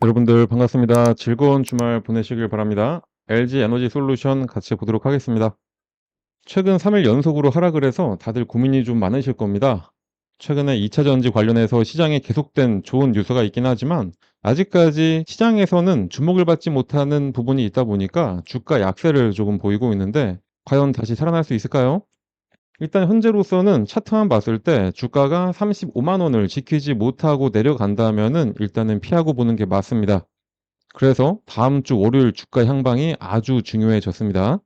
여러분들 반갑습니다. 즐거운 주말 보내시길 바랍니다. LG 에너지 솔루션 같이 보도록 하겠습니다. 최근 3일 연속으로 하락을 해서 다들 고민이 좀 많으실 겁니다. 최근에 2차 전지 관련해서 시장에 계속된 좋은 뉴스가 있긴 하지만 아직까지 시장에서는 주목을 받지 못하는 부분이 있다 보니까 주가 약세를 조금 보이고 있는데 과연 다시 살아날 수 있을까요? 일단 현재로서는 차트만 봤을 때 주가가 35만 원을 지키지 못하고 내려간다면은 일단은 피하고 보는 게 맞습니다. 그래서 다음 주 월요일 주가 향방이 아주 중요해졌습니다.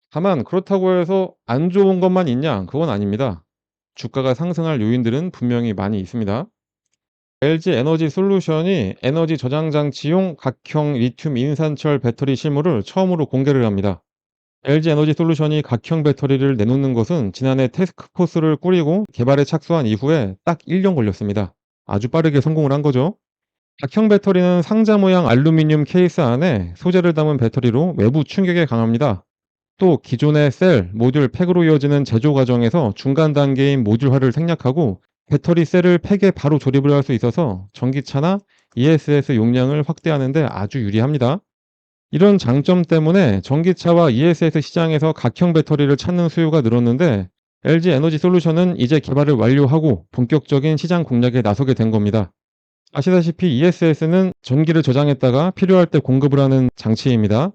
다만 그렇다고 해서 안 좋은 것만 있냐? 그건 아닙니다. 주가가 상승할 요인들은 분명히 많이 있습니다. LG 에너지 솔루션이 에너지 저장 장치용 각형 리튬 인산철 배터리 실무를 처음으로 공개를 합니다. LG 에너지 솔루션이 각형 배터리를 내놓는 것은 지난해 태스크포스를 꾸리고 개발에 착수한 이후에 딱 1년 걸렸습니다. 아주 빠르게 성공을 한 거죠. 각형 배터리는 상자 모양 알루미늄 케이스 안에 소재를 담은 배터리로 외부 충격에 강합니다. 또 기존의 셀, 모듈, 팩으로 이어지는 제조 과정에서 중간 단계인 모듈화를 생략하고 배터리 셀을 팩에 바로 조립을 할 수 있어서 전기차나 ESS 용량을 확대하는 데 아주 유리합니다. 이런 장점 때문에 전기차와 ESS 시장에서 각형 배터리를 찾는 수요가 늘었는데 LG 에너지 솔루션은 이제 개발을 완료하고 본격적인 시장 공략에 나서게 된 겁니다. 아시다시피 ESS는 전기를 저장했다가 필요할 때 공급을 하는 장치입니다.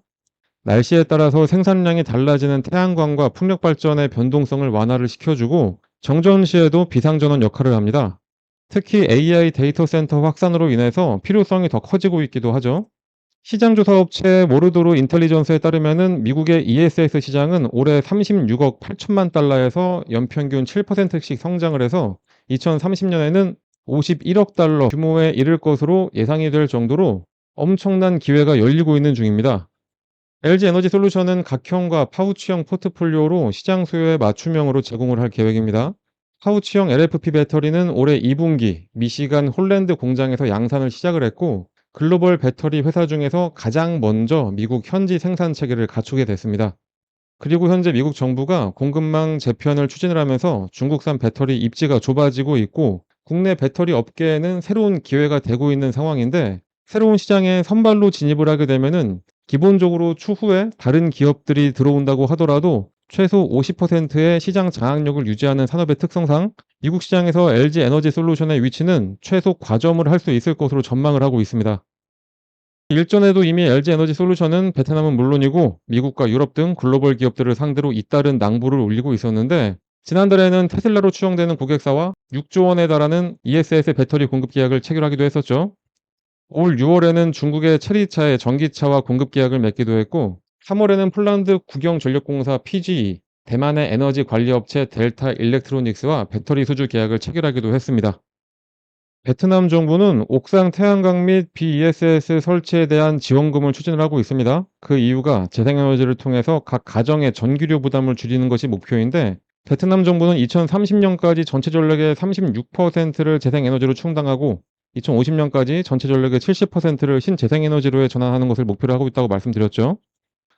날씨에 따라서 생산량이 달라지는 태양광과 풍력 발전의 변동성을 완화를 시켜주고 정전 시에도 비상전원 역할을 합니다. 특히 AI 데이터 센터 확산으로 인해서 필요성이 더 커지고 있기도 하죠. 시장 조사 업체 모르도로 인텔리전스에 따르면은 미국의 ESS 시장은 올해 36억 8천만 달러에서 연평균 7%씩 성장을 해서 2030년에는 51억 달러 규모에 이를 것으로 예상이 될 정도로 엄청난 기회가 열리고 있는 중입니다. LG 에너지 솔루션은 각형과 파우치형 포트폴리오로 시장 수요에 맞춤형으로 제공을 할 계획입니다. 파우치형 LFP 배터리는 올해 2분기 미시간 홀랜드 공장에서 양산을 시작을 했고 글로벌 배터리 회사 중에서 가장 먼저 미국 현지 생산 체계를 갖추게 됐습니다. 그리고 현재 미국 정부가 공급망 재편을 추진을 하면서 중국산 배터리 입지가 좁아지고 있고 국내 배터리 업계에는 새로운 기회가 되고 있는 상황인데 새로운 시장에 선발로 진입을 하게 되면은 기본적으로 추후에 다른 기업들이 들어온다고 하더라도 최소 50%의 시장 장악력을 유지하는 산업의 특성상 미국 시장에서 LG 에너지 솔루션의 위치는 최소 과점을 할 수 있을 것으로 전망을 하고 있습니다. 일전에도 이미 LG 에너지 솔루션은 베트남은 물론이고 미국과 유럽 등 글로벌 기업들을 상대로 잇따른 낭보를 올리고 있었는데 지난달에는 테슬라로 추정되는 고객사와 6조 원에 달하는 ESS 배터리 공급 계약을 체결하기도 했었죠. 올 6월에는 중국의 체리차의 전기차와 공급 계약을 맺기도 했고 3월에는 폴란드 국영전력공사 PGE, 대만의 에너지 관리업체 델타 일렉트로닉스와 배터리 수주 계약을 체결하기도 했습니다. 베트남 정부는 옥상 태양광 및 BESS 설치에 대한 지원금을 추진을 하고 있습니다. 그 이유가 재생에너지를 통해서 각 가정의 전기료 부담을 줄이는 것이 목표인데 베트남 정부는 2030년까지 전체 전력의 36%를 재생에너지로 충당하고 2050년까지 전체 전력의 70%를 신재생에너지로 전환하는 것을 목표로 하고 있다고 말씀드렸죠.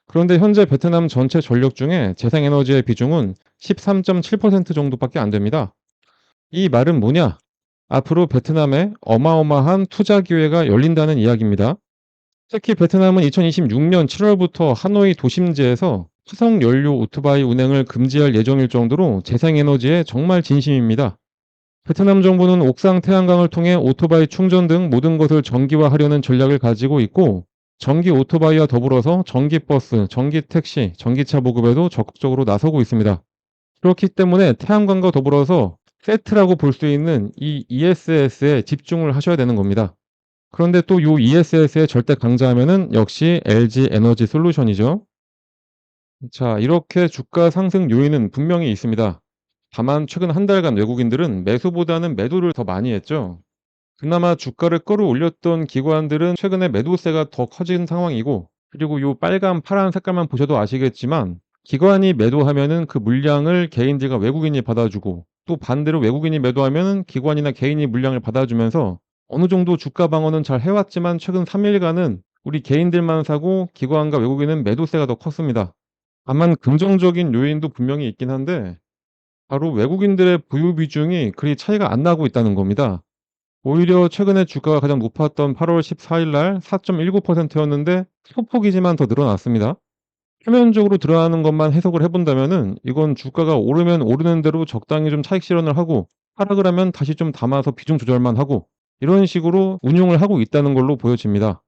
그런데 현재 베트남 전체 전력 중에 재생에너지의 비중은 13.7% 정도밖에 안 됩니다. 이 말은 뭐냐? 앞으로 베트남에 어마어마한 투자 기회가 열린다는 이야기입니다. 특히 베트남은 2026년 7월부터 하노이 도심지에서 화석 연료 오토바이 운행을 금지할 예정일 정도로 재생에너지에 정말 진심입니다. 베트남 정부는 옥상 태양광을 통해 오토바이 충전 등 모든 것을 전기화하려는 전략을 가지고 있고 전기 오토바이와 더불어서 전기버스, 전기택시, 전기차 보급에도 적극적으로 나서고 있습니다. 그렇기 때문에 태양광과 더불어서 세트라고 볼 수 있는 이 ESS에 집중을 하셔야 되는 겁니다. 그런데 또 요 ESS의 절대 강자하면은 역시 LG 에너지 솔루션이죠. 자, 이렇게 주가 상승 요인은 분명히 있습니다. 다만 최근 한 달간 외국인들은 매수보다는 매도를 더 많이 했죠. 그나마 주가를 끌어올렸던 기관들은 최근에 매도세가 더 커진 상황이고 그리고 요 빨간 파란 색깔만 보셔도 아시겠지만 기관이 매도하면은 그 물량을 개인들과 외국인이 받아주고 또 반대로 외국인이 매도하면은 기관이나 개인이 물량을 받아주면서 어느 정도 주가 방어는 잘 해왔지만 최근 3일간은 우리 개인들만 사고 기관과 외국인은 매도세가 더 컸습니다. 다만 긍정적인 요인도 분명히 있긴 한데 바로 외국인들의 보유 비중이 그리 차이가 안 나고 있다는 겁니다. 오히려 최근에 주가가 가장 높았던 8월 14일 날 4.19%였는데 소폭이지만 더 늘어났습니다. 표면적으로 드러나는 것만 해석을 해 본다면은 이건 주가가 오르면 오르는 대로 적당히 좀 차익 실현을 하고, 하락을 하면 다시 좀 담아서 비중 조절만 하고, 이런 식으로 운용을 하고 있다는 걸로 보여집니다.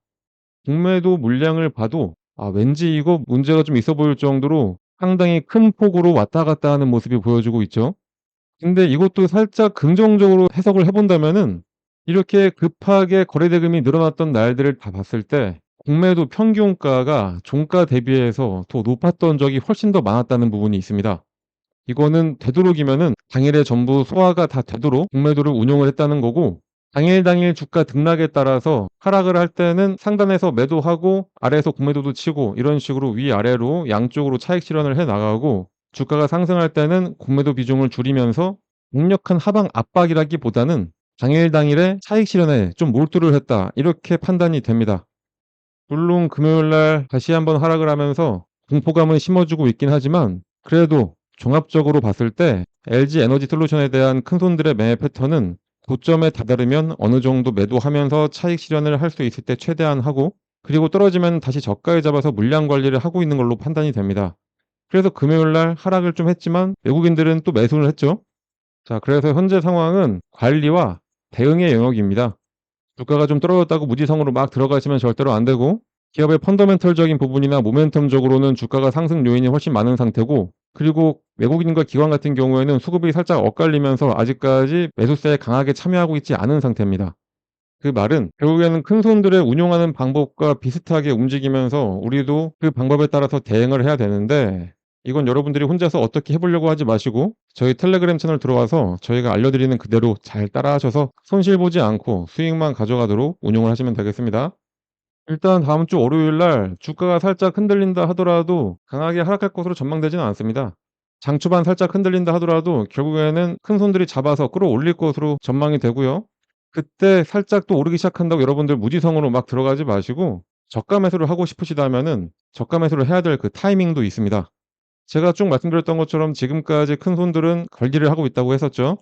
공매도 물량을 봐도 왠지 이거 문제가 좀 있어 보일 정도로 상당히 큰 폭으로 왔다 갔다 하는 모습이 보여지고 있죠. 근데 이것도 살짝 긍정적으로 해석을 해 본다면은 이렇게 급하게 거래 대금이 늘어났던 날들을 다 봤을 때 공매도 평균가가 종가 대비해서 더 높았던 적이 훨씬 더 많았다는 부분이 있습니다. 이거는 되도록이면은 당일에 전부 소화가 다 되도록 공매도를 운용을 했다는 거고, 당일 당일 주가 등락에 따라서 하락을 할 때는 상단에서 매도하고 아래에서 공매도도 치고, 이런 식으로 위아래로 양쪽으로 차익 실현을 해 나가고, 주가가 상승할 때는 공매도 비중을 줄이면서 강력한 하방 압박이라기보다는 당일 당일에 차익 실현에 좀 몰두를 했다, 이렇게 판단이 됩니다. 물론 금요일 날 다시 한번 하락을 하면서 공포감을 심어주고 있긴 하지만, 그래도 종합적으로 봤을 때 LG 에너지 솔루션에 대한 큰손들의 매매 패턴은 고점에 다다르면 어느 정도 매도하면서 차익 실현을 할 수 있을 때 최대한 하고, 그리고 떨어지면 다시 저가에 잡아서 물량 관리를 하고 있는 걸로 판단이 됩니다. 그래서 금요일 날 하락을 좀 했지만 외국인들은 또 매수를 했죠. 자, 그래서 현재 상황은 관리와 대응의 영역입니다. 주가가 좀 떨어졌다고 무지성으로 막 들어가시면 절대로 안 되고, 기업의 펀더멘털적인 부분이나 모멘텀적으로는 주가가 상승 요인이 훨씬 많은 상태고, 그리고 외국인과 기관 같은 경우에는 수급이 살짝 엇갈리면서 아직까지 매수세에 강하게 참여하고 있지 않은 상태입니다. 그 말은 결국에는 큰손들의 운용하는 방법과 비슷하게 움직이면서 우리도 그 방법에 따라서 대응을 해야 되는데, 이건 여러분들이 혼자서 어떻게 해 보려고 하지 마시고 저희 텔레그램 채널 들어와서 저희가 알려드리는 그대로 잘 따라하셔서 손실 보지 않고 수익만 가져가도록 운용을 하시면 되겠습니다. 일단 다음 주 월요일 날 주가가 살짝 흔들린다 하더라도 강하게 하락할 것으로 전망되지는 않습니다. 장 초반 살짝 흔들린다 하더라도 결국에는 큰손들이 잡아서 끌어올릴 것으로 전망이 되고요. 그때 살짝 또 오르기 시작한다고 여러분들 무지성으로 막 들어가지 마시고, 저가 매수를 하고 싶으시다면은 저가 매수를 해야 될 그 타이밍도 있습니다. 제가 쭉 말씀드렸던 것처럼 지금까지 큰손들은 관리를 하고 있다고 했었죠.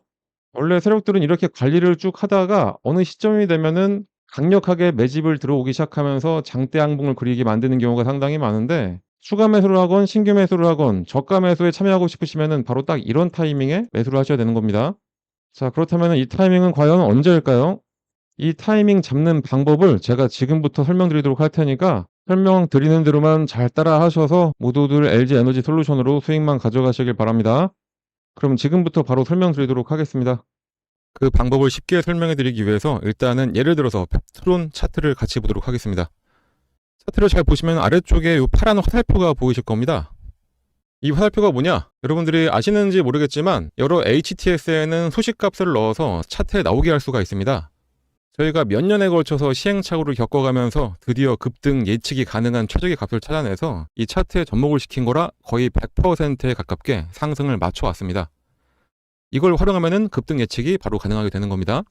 원래 세력들은 이렇게 관리를 쭉 하다가 어느 시점이 되면은 강력하게 매집을 들어오기 시작하면서 장대 양봉을 그리게 만드는 경우가 상당히 많은데, 추가 매수를 하건 신규 매수를 하건 저가 매수에 참여하고 싶으시면은 바로 딱 이런 타이밍에 매수를 하셔야 되는 겁니다. 자, 그렇다면은 이 타이밍은 과연 언제일까요? 이 타이밍 잡는 방법을 제가 지금부터 설명드리도록 할 테니까 설명드리는 대로만 잘 따라 하셔서 모두들 LG 에너지 솔루션으로 수익만 가져가시길 바랍니다. 그럼 지금부터 바로 설명드리도록 하겠습니다. 그 방법을 쉽게 설명해 드리기 위해서 일단은 예를 들어서 펩트론 차트를 같이 보도록 하겠습니다. 차트를 잘 보시면 아래쪽에 이 파란 화살표가 보이실 겁니다. 이 화살표가 뭐냐? 여러분들이 아시는지 모르겠지만 여러 HTS에는 소식값을 넣어서 차트에 나오게 할 수가 있습니다. 저희가 몇 년에 걸쳐서 시행착오를 겪어가면서 드디어 급등 예측이 가능한 최적의 값을 찾아내서 이 차트에 접목을 시킨 거라 거의 100%에 가깝게 상승을 맞춰왔습니다. 이걸 활용하면 급등 예측이 바로 가능하게 되는 겁니다.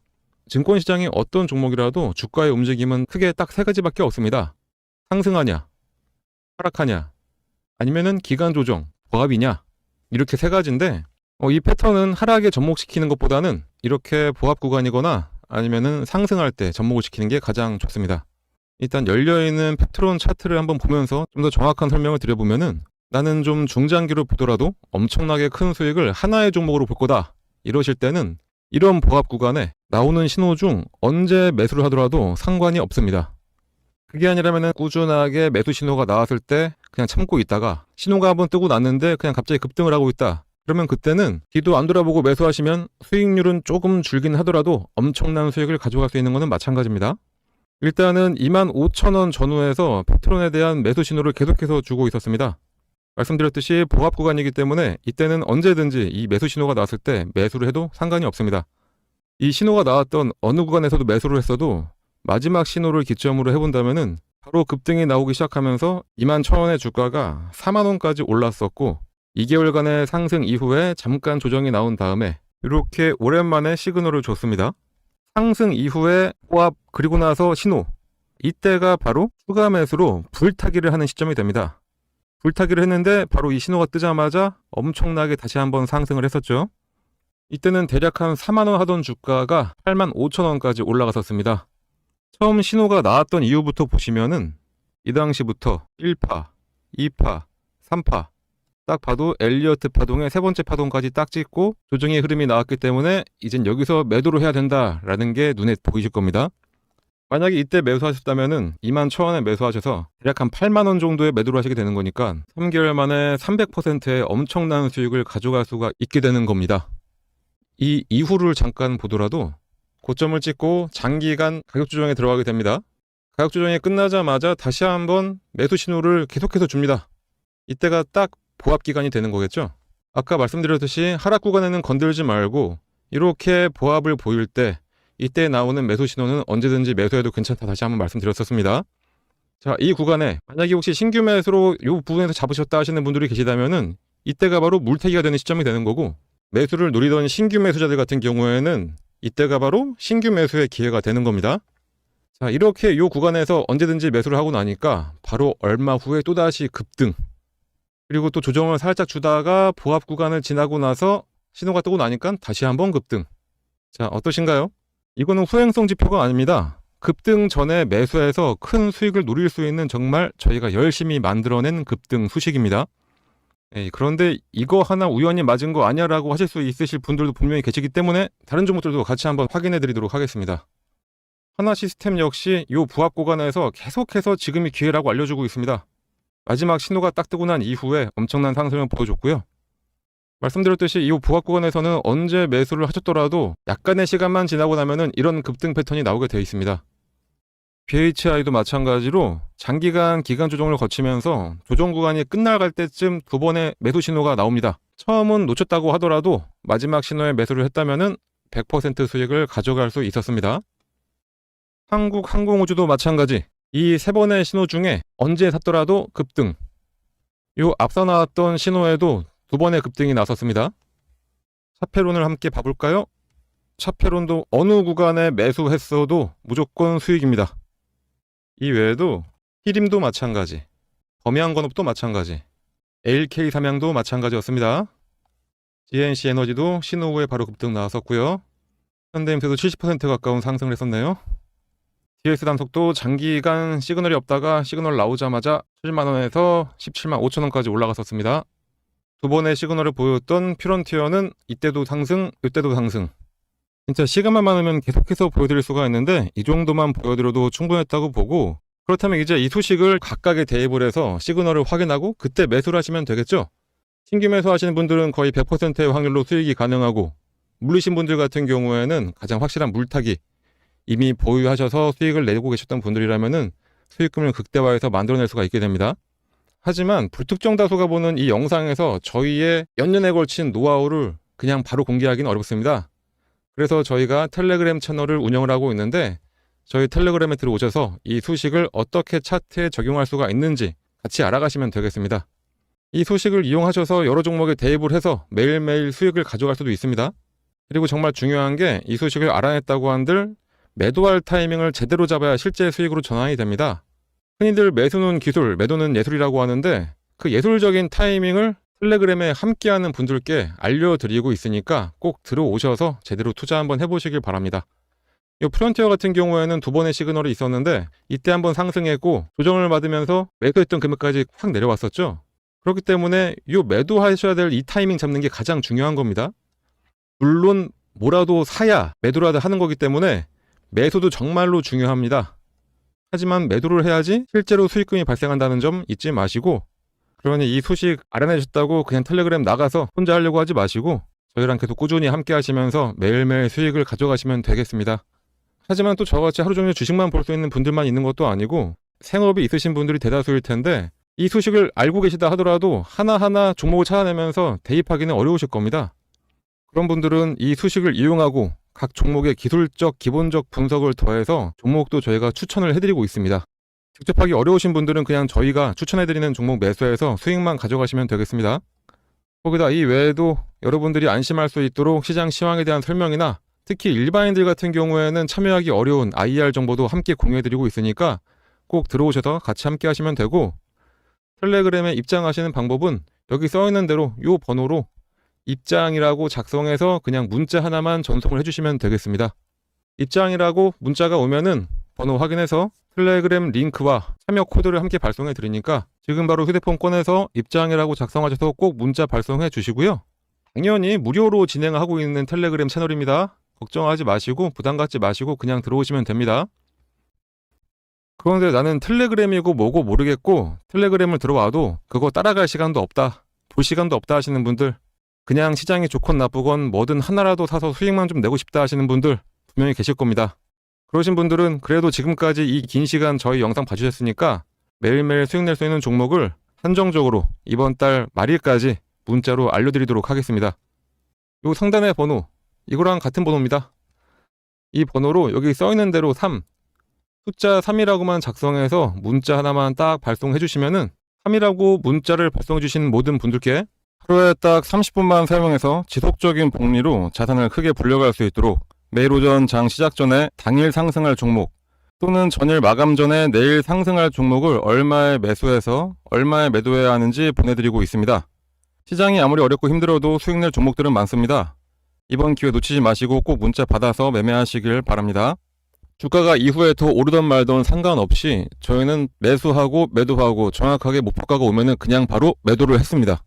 증권시장의 어떤 종목이라도 주가의 움직임은 크게 딱 세 가지밖에 없습니다. 상승하냐, 하락하냐, 아니면은 기간 조정, 보합이냐, 이렇게 세 가지인데, 이 패턴은 하락에 접목시키는 것보다는 이렇게 보합 구간이거나 아니면은 상승할 때 접목을 시키는 게 가장 좋습니다. 일단 열려있는 펩트론 차트를 한번 보면서 좀 더 정확한 설명을 드려보면은, 나는 좀 중장기로 보더라도 엄청나게 큰 수익을 하나의 종목으로 볼 거다, 이러실 때는 이런 보합 구간에 나오는 신호 중 언제 매수를 하더라도 상관이 없습니다. 그게 아니라면 꾸준하게 매수 신호가 나왔을 때 그냥 참고 있다가 신호가 한번 뜨고 났는데 그냥 갑자기 급등을 하고 있다, 그러면 그때는 뒤도 안 돌아보고 매수하시면 수익률은 조금 줄긴 하더라도 엄청난 수익을 가져갈 수 있는 것은 마찬가지입니다. 일단은 25,000원 전후에서 펩트론에 대한 매수 신호를 계속해서 주고 있었습니다. 말씀드렸듯이 보합 구간이기 때문에 이때는 언제든지 이 매수 신호가 나왔을 때 매수를 해도 상관이 없습니다. 이 신호가 나왔던 어느 구간에서도 매수를 했어도 마지막 신호를 기점으로 해본다면은 바로 급등이 나오기 시작하면서 21,000원의 주가가 40,000원까지 올랐었고, 2개월간의 상승 이후에 잠깐 조정이 나온 다음에 이렇게 오랜만에 시그널을 줬습니다. 상승 이후에 보합 그리고 나서 신호, 이때가 바로 추가 매수로 불타기를 하는 시점이 됩니다. 불타기를 했는데 바로 이 신호가 뜨자마자 엄청나게 다시 한번 상승을 했었죠. 이때는 대략 한 4만원 하던 주가가 85,000원까지 올라갔었습니다. 처음 신호가 나왔던 이후부터 보시면은 이 당시부터 1파, 2파, 3파 딱 봐도 엘리어트 파동의 세 번째 파동까지 딱 찍고 조정의 흐름이 나왔기 때문에 이젠 여기서 매도를 해야 된다라는 게 눈에 보이실 겁니다. 만약에 이때 매수하셨다면은 21,000원에 매수하셔서 대략 한 8만원 정도의 매도를 하시게 되는 거니까 3개월 만에 300%의 엄청난 수익을 가져갈 수가 있게 되는 겁니다. 이 이후를 잠깐 보더라도 고점을 찍고 장기간 가격 조정에 들어가게 됩니다. 가격 조정이 끝나자마자 다시 한번 매수 신호를 계속해서 줍니다. 이때가 딱 보합 기간이 되는 거겠죠. 아까 말씀드렸듯이 하락 구간에는 건들지 말고 이렇게 보합을 보일 때 이때 나오는 매수 신호는 언제든지 매수해도 괜찮다 다시 한번 말씀드렸었습니다. 자, 이 구간에 만약에 혹시 신규 매수로 이 부분에서 잡으셨다 하시는 분들이 계시다면은 이때가 바로 물타기가 되는 시점이 되는 거고, 매수를 노리던 신규 매수자들 같은 경우에는 이때가 바로 신규 매수의 기회가 되는 겁니다. 자, 이렇게 이 구간에서 언제든지 매수를 하고 나니까 바로 얼마 후에 또다시 급등, 그리고 또 조정을 살짝 주다가 보합 구간을 지나고 나서 신호가 뜨고 나니까 다시 한번 급등. 자, 어떠신가요? 이거는 후행성 지표가 아닙니다. 급등 전에 매수해서 큰 수익을 노릴 수 있는 정말 저희가 열심히 만들어낸 급등 수식입니다. 그런데 이거 하나 우연히 맞은 거 아니야 라고 하실 수 있으실 분들도 분명히 계시기 때문에 다른 종목들도 같이 한번 확인해 드리도록 하겠습니다. 하나시스템 역시 이 부합 구간에서 계속해서 지금이 기회라고 알려주고 있습니다. 마지막 신호가 딱 뜨고 난 이후에 엄청난 상승을 보여줬고요. 말씀드렸듯이 이 부합 구간에서는 언제 매수를 하셨더라도 약간의 시간만 지나고 나면은 이런 급등 패턴이 나오게 되어 있습니다. BHI도 마찬가지로 장기간 기간 조정을 거치면서 조정 구간이 끝나갈 때쯤 두 번의 매수 신호가 나옵니다. 처음은 놓쳤다고 하더라도 마지막 신호에 매수를 했다면은 100% 수익을 가져갈 수 있었습니다. 한국항공우주도 마찬가지. 이 세 번의 신호 중에 언제 샀더라도 급등. 요 앞서 나왔던 신호에도 두 번의 급등이 나섰습니다. 차페론을 함께 봐볼까요? 차페론도 어느 구간에 매수했어도 무조건 수익입니다. 이 외에도 히림도 마찬가지, 범양건업도 마찬가지, LK 삼양도 마찬가지였습니다. GNC 에너지도 신호 후에 바로 급등 나왔었고요. 현대임수도 70% 가까운 상승을 했었네요. DS 단속도 장기간 시그널이 없다가 시그널 나오자마자 7만원에서 17만 5천원까지 올라갔었습니다. 두 번의 시그널을 보였던 퓨런티어는 이때도 상승, 이때도 상승. 진짜 시간만 많으면 계속해서 보여드릴 수가 있는데 이 정도만 보여드려도 충분했다고 보고, 그렇다면 이제 이 소식을 각각의 대입을 해서 시그널을 확인하고 그때 매수를 하시면 되겠죠. 신규 매수하시는 분들은 거의 100%의 확률로 수익이 가능하고, 물리신 분들 같은 경우에는 가장 확실한 물타기, 이미 보유하셔서 수익을 내고 계셨던 분들이라면은 수익금을 극대화해서 만들어낼 수가 있게 됩니다. 하지만 불특정 다수가 보는 이 영상에서 저희의 연년에 걸친 노하우를 그냥 바로 공개하기는 어렵습니다. 그래서 저희가 텔레그램 채널을 운영을 하고 있는데, 저희 텔레그램에 들어오셔서 이 소식을 어떻게 차트에 적용할 수가 있는지 같이 알아가시면 되겠습니다. 이 소식을 이용하셔서 여러 종목에 대입을 해서 매일매일 수익을 가져갈 수도 있습니다. 그리고 정말 중요한 게 이 소식을 알아냈다고 한들 매도할 타이밍을 제대로 잡아야 실제 수익으로 전환이 됩니다. 흔히들 매수는 기술, 매도는 예술이라고 하는데 그 예술적인 타이밍을 텔레그램에 함께하는 분들께 알려드리고 있으니까 꼭 들어오셔서 제대로 투자 한번 해보시길 바랍니다. 이 프론티어 같은 경우에는 두 번의 시그널이 있었는데 이때 한번 상승했고 조정을 받으면서 매도했던 금액까지 확 내려왔었죠. 그렇기 때문에 이 매도하셔야 될 이 타이밍 잡는 게 가장 중요한 겁니다. 물론 뭐라도 사야 매도라도 하는 거기 때문에 매수도 정말로 중요합니다. 하지만 매도를 해야지 실제로 수익금이 발생한다는 점 잊지 마시고, 그러니 이 소식 알아내셨다고 그냥 텔레그램 나가서 혼자 하려고 하지 마시고 저희랑 계속 꾸준히 함께 하시면서 매일매일 수익을 가져가시면 되겠습니다. 하지만 또 저같이 하루 종일 주식만 볼 수 있는 분들만 있는 것도 아니고 생업이 있으신 분들이 대다수일 텐데 이 소식을 알고 계시다 하더라도 하나하나 종목을 찾아내면서 대입하기는 어려우실 겁니다. 그런 분들은 이 소식을 이용하고 각 종목의 기술적, 기본적 분석을 더해서 종목도 저희가 추천을 해드리고 있습니다. 직접 하기 어려우신 분들은 그냥 저희가 추천해드리는 종목 매수해서 수익만 가져가시면 되겠습니다. 거기다 이 외에도 여러분들이 안심할 수 있도록 시장 시황에 대한 설명이나 특히 일반인들 같은 경우에는 참여하기 어려운 IR 정보도 함께 공유해드리고 있으니까 꼭 들어오셔서 같이 함께 하시면 되고, 텔레그램에 입장하시는 방법은 여기 써있는 대로 이 번호로 입장이라고 작성해서 그냥 문자 하나만 전송을 해주시면 되겠습니다. 입장이라고 문자가 오면은 번호 확인해서 텔레그램 링크와 참여 코드를 함께 발송해 드리니까 지금 바로 휴대폰 꺼내서 입장이라고 작성하셔서 꼭 문자 발송해 주시고요. 당연히 무료로 진행하고 있는 텔레그램 채널입니다. 걱정하지 마시고 부담 갖지 마시고 그냥 들어오시면 됩니다. 그런데 나는 텔레그램이고 뭐고 모르겠고 텔레그램을 들어와도 그거 따라갈 시간도 없다, 볼 시간도 없다 하시는 분들, 그냥 시장이 좋건 나쁘건 뭐든 하나라도 사서 수익만 좀 내고 싶다 하시는 분들 분명히 계실 겁니다. 그러신 분들은 그래도 지금까지 이 긴 시간 저희 영상 봐주셨으니까 매일매일 수익 낼 수 있는 종목을 한정적으로 이번 달 말일까지 문자로 알려드리도록 하겠습니다. 요 상단의 번호, 이거랑 같은 번호입니다. 이 번호로 여기 써있는 대로 숫자 3이라고만 작성해서 문자 하나만 딱 발송해 주시면은 3이라고 문자를 발송해 주신 모든 분들께 하루에 딱 30분만 사용해서 지속적인 복리로 자산을 크게 불려갈 수 있도록 매일 오전 장 시작 전에 당일 상승할 종목 또는 전일 마감 전에 내일 상승할 종목을 얼마에 매수해서 얼마에 매도해야 하는지 보내드리고 있습니다. 시장이 아무리 어렵고 힘들어도 수익 낼 종목들은 많습니다. 이번 기회 놓치지 마시고 꼭 문자 받아서 매매하시길 바랍니다. 주가가 이후에 더 오르던 말던 상관없이 저희는 매수하고 매도하고 정확하게 목표가가 오면은 그냥 바로 매도를 했습니다.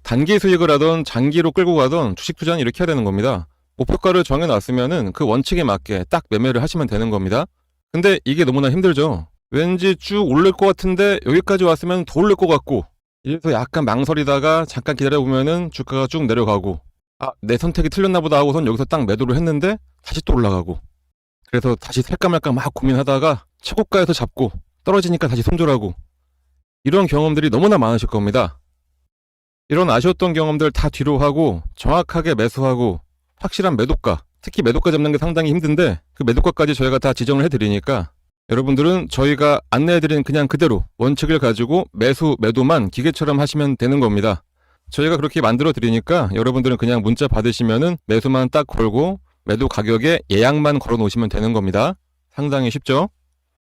단기 수익을 하던 장기로 끌고 가던 주식 투자는 이렇게 해야 되는 겁니다. 목표가를 정해놨으면은 그 원칙에 맞게 딱 매매를 하시면 되는 겁니다. 근데 이게 너무나 힘들죠. 왠지 쭉 오를 것 같은데 여기까지 왔으면 더 오를 것 같고 이래서 약간 망설이다가 잠깐 기다려보면은 주가가 쭉 내려가고 내 선택이 틀렸나 보다 하고선 여기서 딱 매도를 했는데 다시 또 올라가고 그래서 다시 살까 말까 막 고민하다가 최고가에서 잡고 떨어지니까 다시 손절하고 이런 경험들이 너무나 많으실 겁니다. 이런 아쉬웠던 경험들 다 뒤로 하고 정확하게 매수하고 확실한 매도가, 특히 매도가 잡는 게 상당히 힘든데 그 매도가까지 저희가 다 지정을 해드리니까 여러분들은 저희가 안내해드린 그냥 그대로 원칙을 가지고 매수, 매도만 기계처럼 하시면 되는 겁니다. 저희가 그렇게 만들어 드리니까 여러분들은 그냥 문자 받으시면은 매수만 딱 걸고 매도 가격에 예약만 걸어 놓으시면 되는 겁니다. 상당히 쉽죠?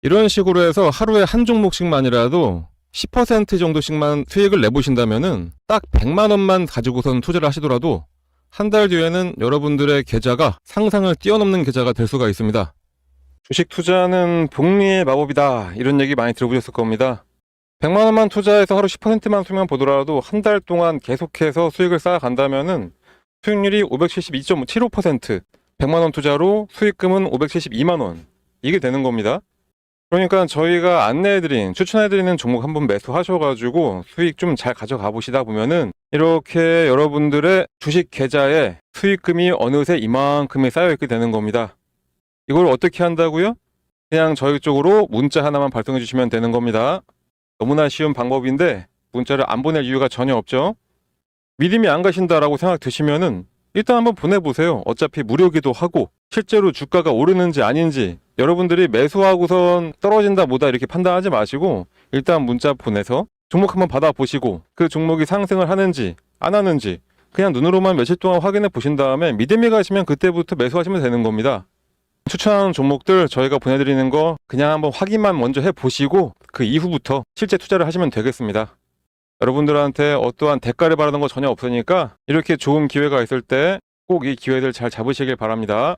이런 식으로 해서 하루에 한 종목씩만이라도 10% 정도씩만 수익을 내보신다면은 딱 100만 원만 가지고선 투자를 하시더라도 한 달 뒤에는 여러분들의 계좌가 상상을 뛰어넘는 계좌가 될 수가 있습니다. 주식 투자는 복리의 마법이다, 이런 얘기 많이 들어보셨을 겁니다. 100만 원만 투자해서 하루 10%만 수익만 보더라도 한 달 동안 계속해서 수익을 쌓아간다면은 수익률이 572.75%, 100만 원 투자로 수익금은 572만 원, 이게 되는 겁니다. 그러니까 저희가 안내해드린, 추천해드리는 종목 한번 매수하셔가지고 수익 좀 잘 가져가 보시다 보면은 이렇게 여러분들의 주식 계좌에 수익금이 어느새 이만큼이 쌓여있게 되는 겁니다. 이걸 어떻게 한다고요? 그냥 저희 쪽으로 문자 하나만 발송해 주시면 되는 겁니다. 너무나 쉬운 방법인데 문자를 안 보낼 이유가 전혀 없죠. 믿음이 안 가신다라고 생각 드시면은 일단 한번 보내보세요. 어차피 무료기도 하고 실제로 주가가 오르는지 아닌지 여러분들이 매수하고선 떨어진다 뭐다 이렇게 판단하지 마시고 일단 문자 보내서 종목 한번 받아보시고 그 종목이 상승을 하는지 안 하는지 그냥 눈으로만 며칠 동안 확인해 보신 다음에 믿음이 가시면 그때부터 매수하시면 되는 겁니다. 추천하는 종목들 저희가 보내드리는 거 그냥 한번 확인만 먼저 해보시고 그 이후부터 실제 투자를 하시면 되겠습니다. 여러분들한테 어떠한 대가를 바라는 거 전혀 없으니까 이렇게 좋은 기회가 있을 때 꼭 이 기회들 잘 잡으시길 바랍니다.